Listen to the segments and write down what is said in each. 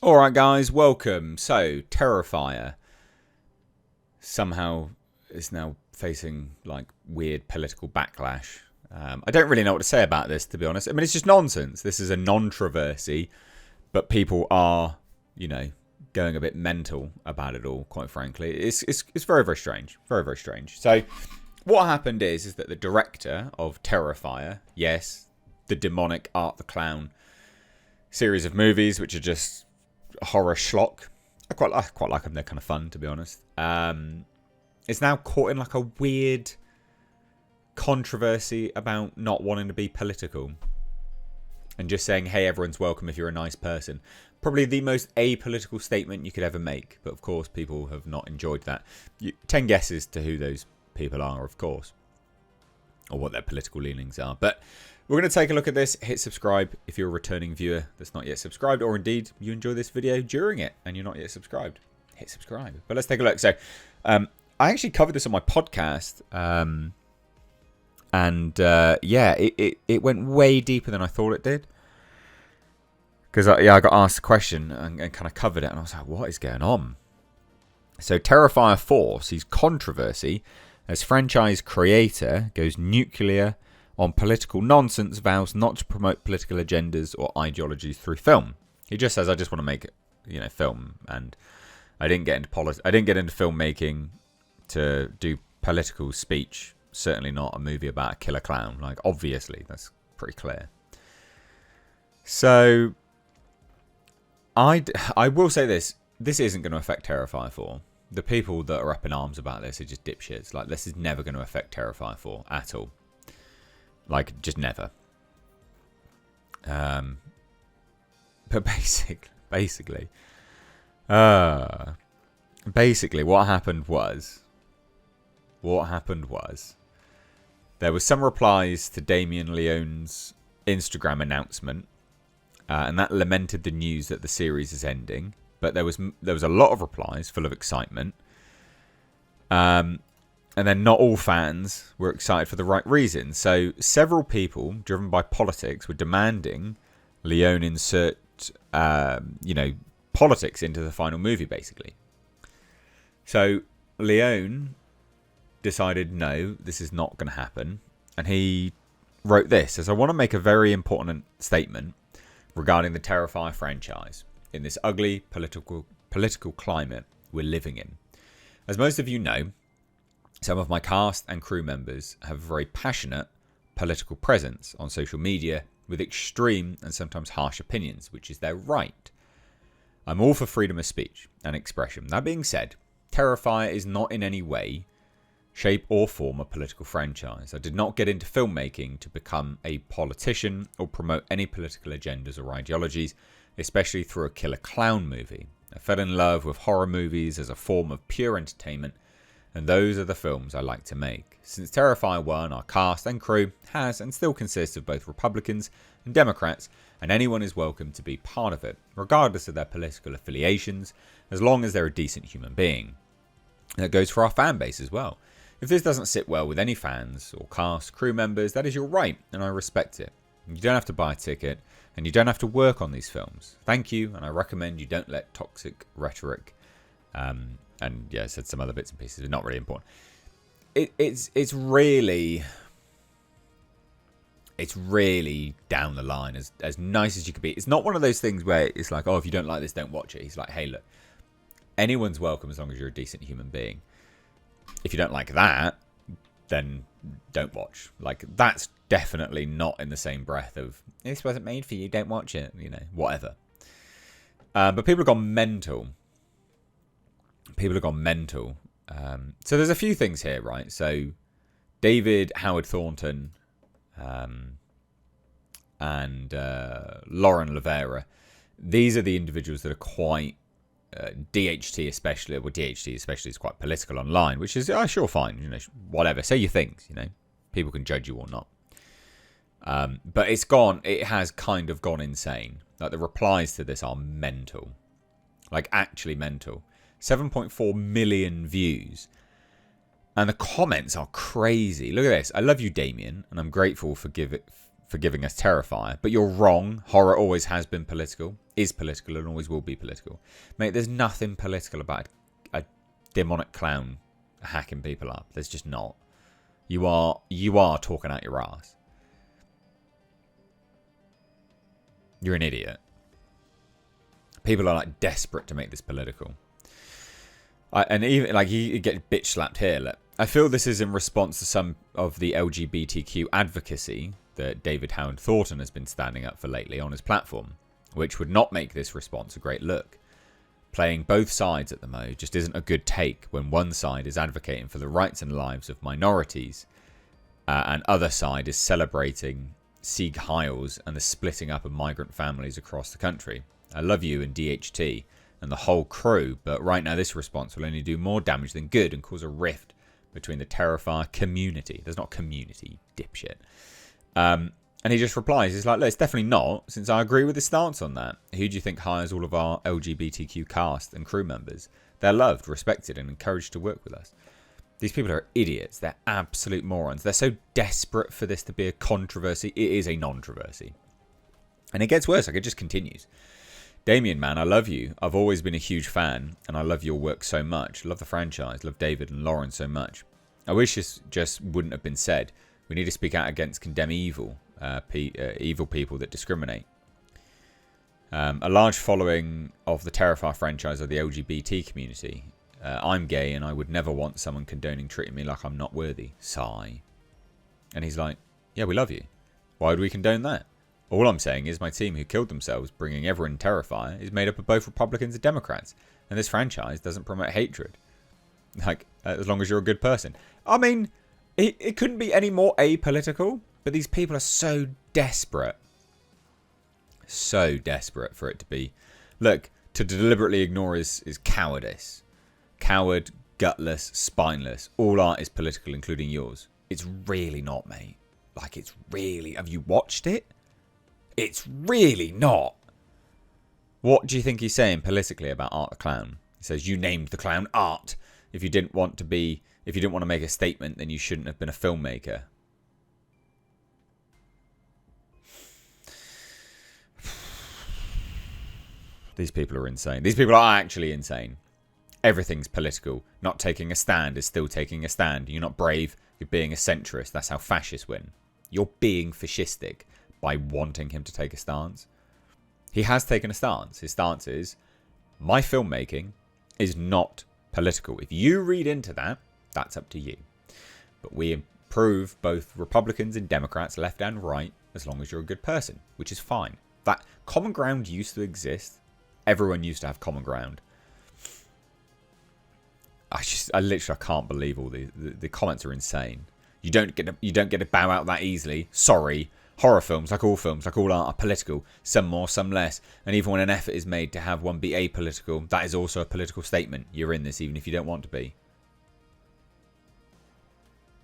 Alright guys, welcome. So, Terrifier somehow is now facing like weird political backlash. I don't really know what to say about this, to be honest. I mean, it's just nonsense. This is a non-controversy, but people are, going a bit mental about it all, quite frankly. It's very, very strange. Very, very strange. So, what happened is that the director of Terrifier, yes, the demonic Art the Clown series of movies, which are just horror schlock. I quite like them. They're kind of fun, to be honest. It's now caught in like a weird controversy about not wanting to be political and just saying, hey, everyone's welcome if you're a nice person. Probably the most apolitical statement you could ever make. But of course, people have not enjoyed that. 10 guesses to who those people are, of course, or what their political leanings are. But we're going to take a look at this. Hit subscribe if you're a returning viewer that's not yet subscribed, or indeed you enjoy this video during it and you're not yet subscribed. Hit subscribe. But let's take a look. So I actually covered this on my podcast, it went way deeper than I thought it did. Because I got asked a question and kind of covered it, and I was like, what is going on? So Terrifier 4 sees controversy as franchise creator goes nuclear on political nonsense, vows not to promote political agendas or ideologies through film. He just says, I just want to make film, and I didn't get into filmmaking to do political speech. Certainly not a movie about a killer clown. Like, obviously, that's pretty clear. So I will say this isn't going to affect Terrifier 4. The people that are up in arms about this are just dipshits. Like, this is never going to affect Terrifier 4 at all. Like, just never. But basically, what happened was, there was some replies to Damien Leone's Instagram announcement, and that lamented the news that the series is ending. But there was a lot of replies full of excitement. And then not all fans were excited for the right reasons. So several people, driven by politics, were demanding Leone insert, politics into the final movie, basically. So Leone decided, no, this is not going to happen. And he wrote this, as I want to make a very important statement regarding the Terrifier franchise in this ugly political climate we're living in. As most of you know, some of my cast and crew members have a very passionate political presence on social media with extreme and sometimes harsh opinions, which is their right. I'm all for freedom of speech and expression. That being said, Terrifier is not in any way, shape or form a political franchise. I did not get into filmmaking to become a politician or promote any political agendas or ideologies, especially through a killer clown movie. I fell in love with horror movies as a form of pure entertainment, and those are the films I like to make. Since Terrifier 1, our cast and crew has and still consists of both Republicans and Democrats, and anyone is welcome to be part of it, regardless of their political affiliations, as long as they're a decent human being. That goes for our fan base as well. If this doesn't sit well with any fans or cast, crew members, that is your right, and I respect it. You don't have to buy a ticket, and you don't have to work on these films. Thank you, and I recommend you don't let toxic rhetoric, and yeah, I said some other bits and pieces, but not really important. It's really down the line, as nice as you could be. It's not one of those things where it's like, oh, if you don't like this, don't watch it. He's like, hey, look, anyone's welcome as long as you're a decent human being. If you don't like that, then don't watch. Like, that's definitely not in the same breath of, this wasn't made for you, don't watch it, whatever. But people have gone mental. So there's a few things here, right? So David Howard Thornton and Lauren Lavera, these are the individuals that are quite DHT especially, well, DHT especially is quite political online, which is sure, fine, whatever, say your things, people can judge you or not, but it has kind of gone insane. Like, the replies to this are mental, like actually mental. 7.4 million views, and the comments are crazy. Look at this. I love you, Damien, and I'm grateful for for giving us Terrifier, but you're wrong. Horror always has been political, is political, and always will be political. Mate, there's nothing political about a demonic clown hacking people up. There's just not. You are talking out your ass. You're an idiot. People are like desperate to make this political. And even like you get bitch slapped here. Look. I feel this is in response to some of the LGBTQ advocacy that David Howard Thornton has been standing up for lately on his platform, which would not make this response a great look. Playing both sides at the mo just isn't a good take when one side is advocating for the rights and lives of minorities and other side is celebrating Sieg Heils and the splitting up of migrant families across the country. I love you and DHT and the whole crew, but right now this response will only do more damage than good and cause a rift between the Terrifier community. There's not community, dipshit. And he just replies, he's like, look, it's definitely not, since I agree with his stance on that. Who do you think hires all of our LGBTQ cast and crew members? They're loved, respected, and encouraged to work with us. These people are idiots. They're absolute morons. They're so desperate for this to be a controversy. It is a non-controversy. And it gets worse. Like, it just continues. Damien, man, I love you. I've always been a huge fan, and I love your work so much. Love the franchise. Love David and Lauren so much. I wish this just wouldn't have been said. We need to speak out against condemn evil, evil people that discriminate. A large following of the Terrifier franchise are the LGBT community. I'm gay, and I would never want someone condoning treating me like I'm not worthy. Sigh. And he's like, yeah, we love you. Why would we condone that? All I'm saying is my team who killed themselves bringing everyone Terrifier is made up of both Republicans and Democrats. And this franchise doesn't promote hatred. Like, as long as you're a good person. I mean, it couldn't be any more apolitical. But these people are so desperate. So desperate for it to be. Look, to deliberately ignore is cowardice. Coward, gutless, spineless. All art is political, including yours. It's really not, mate. Like, it's really... Have you watched it? It's really not. What do you think he's saying politically about Art the Clown? He says, you named the clown Art. If you didn't want to make a statement, then you shouldn't have been a filmmaker. These people are insane. These people are actually insane. Everything's political. Not taking a stand is still taking a stand. You're not brave. You're being a centrist. That's how fascists win. You're being fascistic by wanting him to take a stance. He has taken a stance. His stance is, my filmmaking is not political. If you read into that, that's up to you. But we approve both Republicans and Democrats, left and right, as long as you're a good person, which is fine. That common ground used to exist. Everyone used to have common ground. I literally can't believe all the comments are insane. You don't get to bow out that easily. Sorry. Horror films, like all art, are political. Some more, some less. And even when an effort is made to have one be apolitical, that is also a political statement. You're in this even if you don't want to be.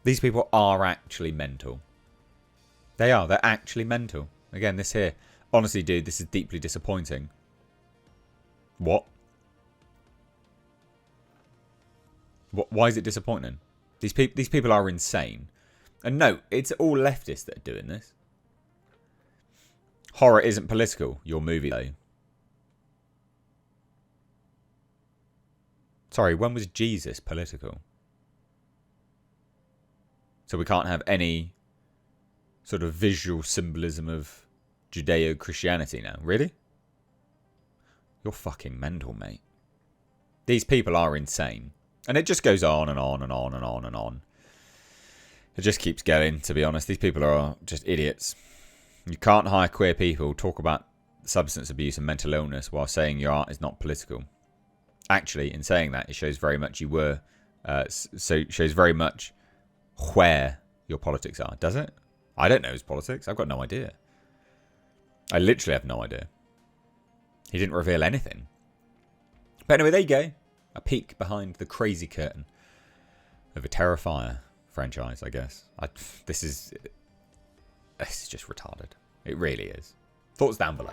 These people are actually mental. They are. They're actually mental. Again, this here. Honestly, dude, this is deeply disappointing. What? Why is it disappointing? These people are insane. And no, it's all leftists that are doing this. Horror isn't political. Your movie, though. Sorry, when was Jesus political? So we can't have any sort of visual symbolism of Judeo-Christianity now. Really? You're fucking mental, mate. These people are insane. And it just goes on and on and on and on and on. It just keeps going, to be honest. These people are just idiots. You can't hire queer people, talk about substance abuse and mental illness while saying your art is not political. Actually, in saying that, it shows very much you were... shows very much where your politics are, does it? I don't know his politics. I've got no idea. I literally have no idea. He didn't reveal anything. But anyway, there you go. A peek behind the crazy curtain of a Terrifier franchise, I guess. This is just retarded. It really is. Thoughts down below.